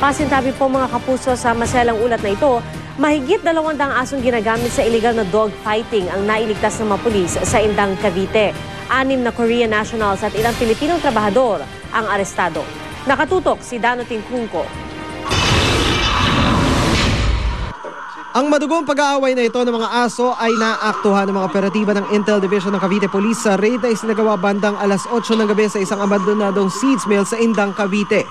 Pasintabi po mga kapuso sa maselang ulat na ito, mahigit 200 asong ginagamit sa illegal na dog fighting ang nailigtas ng mga pulis sa Indang, Cavite. 6 na Korean nationals at ilang Pilipinong trabahador ang arestado. Nakatutok si Dano Tincunco. Ang madugong pag-aaway na ito ng mga aso ay naaktuhan ng mga operatiba ng Intel Division ng Cavite Police sa raid na isinagawa bandang alas 8 ng gabi sa isang abandonadong seeds mill sa Indang, Cavite.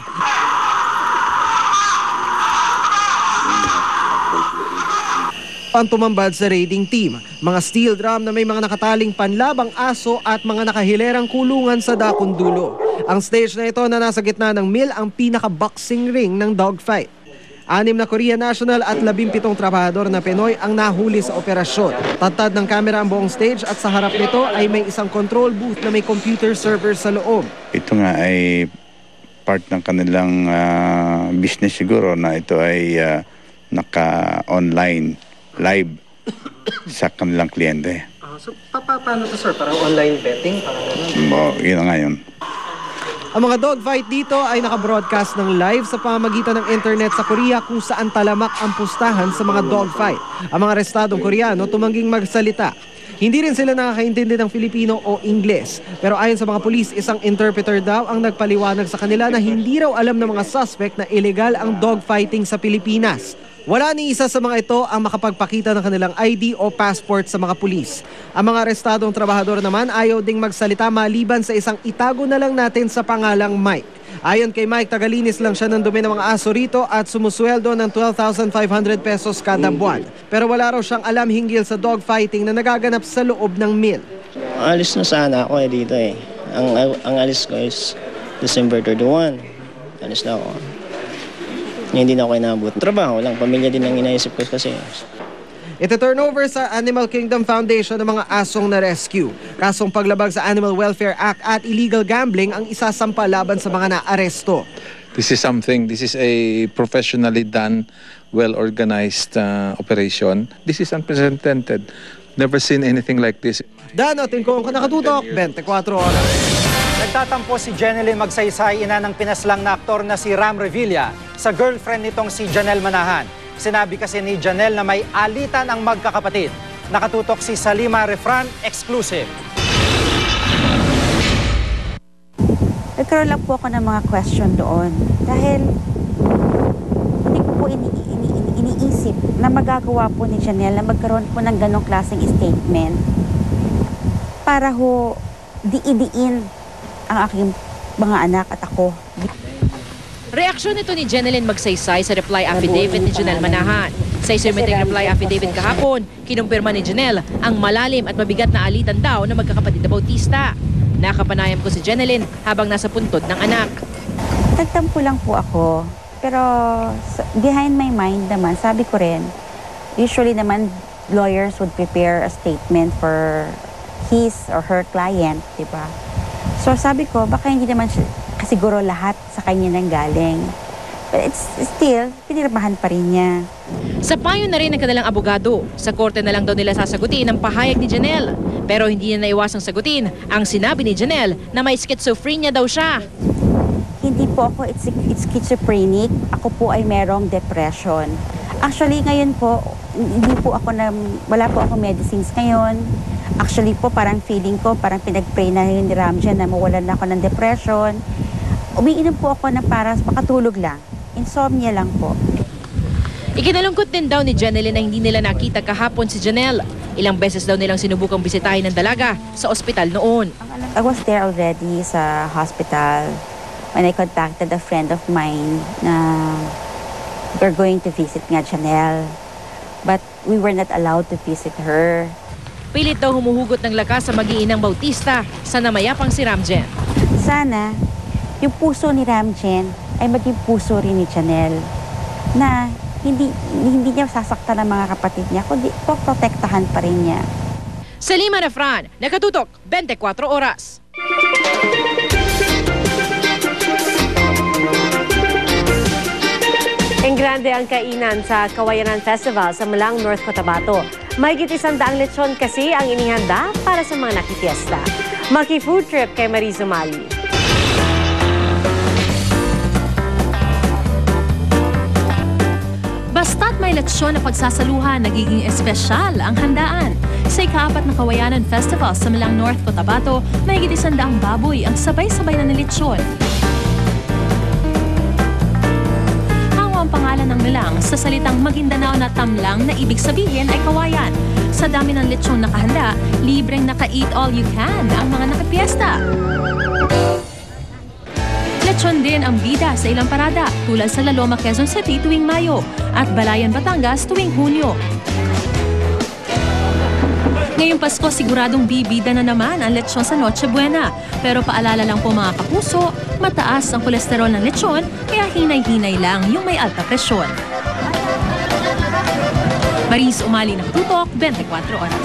Ang tumambad sa raiding team, mga steel drum na may mga nakataling panlabang aso at mga nakahilerang kulungan sa dakong dulo. Ang stage na ito na nasa gitna ng mill ang pinaka-boxing ring ng dogfight. 6 na Korean national at 17 trabahador na Pinoy ang nahuli sa operasyon. Tatad ng kamera ang buong stage at sa harap nito ay may isang control booth na may computer server sa loob. Ito nga ay part ng kanilang business siguro na ito ay naka-online, live sa kanilang kliyente. So paano to sir? Parang online betting? Parang ganun? Yun nga yun. Ang mga dogfight dito ay naka-broadcast ng live sa pamamagitan ng internet sa Korea kung saan talamak ang pustahan sa mga dogfight. Ang mga arestadong Koreano tumangging magsalita. Hindi rin sila nakakaintindi ng Filipino o Ingles. Pero ayon sa mga pulis, isang interpreter daw ang nagpaliwanag sa kanila na hindi raw alam ng mga suspect na illegal ang dogfighting sa Pilipinas. Wala ni isa sa mga ito ang makapagpakita ng kanilang ID o passport sa mga pulis. Ang mga arestadong trabahador naman ayaw ding magsalita maliban sa isang itago na lang natin sa pangalang Mike. Ayon kay Mike, tagalinis lang siya ng dumi ng mga aso rito at sumusweldo ng 12,500 pesos kada buwan. Pero wala raw siyang alam hinggil sa dogfighting na nagaganap sa loob ng mill. Alis na sana ako dito eh. Ang alis ko is December 31. Alis na ako. Hindi na ako inabot. Trabaho lang, pamilya din ang inaisip ko kasi. Ito-turn over sa Animal Kingdom Foundation ng mga asong na-rescue. Kasong paglabag sa Animal Welfare Act at illegal gambling ang isasampa laban sa mga na-aresto. This is a professionally done, well-organized operation. This is unprecedented. Never seen anything like this. Dano Tincunco, nakatutok, 24 oras. Nagtatampo si Jeneline Magsaysay, ina ng pinaslang na aktor na si Ram Revilla, sa girlfriend nitong si Janelle Manahan. Sinabi kasi ni Janelle na may alitan ang magkakapatid. Nakatutok si Salima Refran, exclusive. Nagkaroon lang po ako ng mga question doon. Dahil hindi ko po iniisip na magagawa po ni Janelle na magkaroon po ng ganong klaseng statement para ho diidiin ang aking mga anak at ako. Reaksyon nito ni Jeneline Magsaysay sa reply affidavit ni Janelle Manahan. Sa isumiting reply affidavit kahapon, kinumpirma ni Janelle ang malalim at mabigat na alitan daw na magkakapatid na Bautista. Nakapanayam ko si Jeneline habang nasa puntod ng anak. Nagtampo lang po ako. Pero behind my mind naman, sabi ko rin, usually naman lawyers would prepare a statement for his or her client, di ba? So sabi ko, baka hindi naman siguro lahat sa kanya nang galing. But it's still, pinirmahan pa rin niya. Sa payo na rin ng kanilang abogado, sa korte na lang daw nila sasagutin ang pahayag ni Janelle. Pero hindi niya naiwasang sagutin ang sinabi ni Janelle na may schizophrenia daw siya. Hindi po ako it's schizophrenic. Ako po ay merong depression. Actually, ngayon po, wala po ako medicines ngayon. Actually po, parang feeling ko, parang pinag-pray na yun ni Ramjan na mawalan na ako ng depression. Umiinom po ako na para makatulog lang. Insomnia lang po. Ikinalungkot din daw ni Jeneline na hindi nila nakita kahapon si Janelle. Ilang beses daw nilang sinubukang bisitahin ng dalaga sa ospital noon. I was there already sa hospital when I contacted a friend of mine na we're going to visit nga Janelle. But we were not allowed to visit her. Pilit daw humuhugot ng lakas sa mag-iinang Bautista sa namayapang si Ramjen. Sana yung puso ni Ramjen ay maging puso rin ni Janelle na hindi niya sasaktan ng mga kapatid niya, kundi protektahan pa rin niya. Salima Refran, nakatutok, 24 oras. Enggrande ang kainan sa Kawayanan Festival sa Malang, North Cotabato. Mahigit 100 lechon kasi ang inihanda para sa mga nakifiesta. Maki-food trip kay Marizo Mali. May lechon na pagsasaluhan, nagiging espesyal ang handaan. Sa ika-4 na Kawayanan Festival sa Malang North, Cotabato, mahigit 100 baboy ang sabay-sabay na nilitsyon. Ang pangalan ng Malang sa salitang Maguindanao na tamlang na ibig sabihin ay kawayan. Sa dami ng lechon nakahanda, libreng naka-eat all you can ang mga nakapiesta. Lechon din ang bida sa ilang parada tulad sa La Loma, Quezon City tuwing Mayo at Balayan, Batangas tuwing Hunyo. Ngayong Pasko, siguradong bibida na naman ang lechon sa Noche Buena. Pero paalala lang po mga kapuso, mataas ang kolesterol ng lechon kaya hinay-hinay lang yung may alta presyon. Maris Umali ng Tutok, 24 Oras.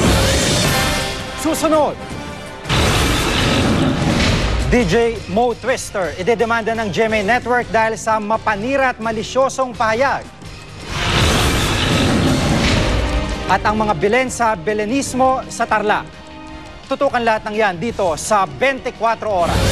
Susunod, DJ Mo Twister, idedemanda ng GMA Network dahil sa mapanira at malisyosong pahayag. At ang mga bilen sa belenismo sa Tarlac. Tutukan lahat ng yan dito sa 24 Oras.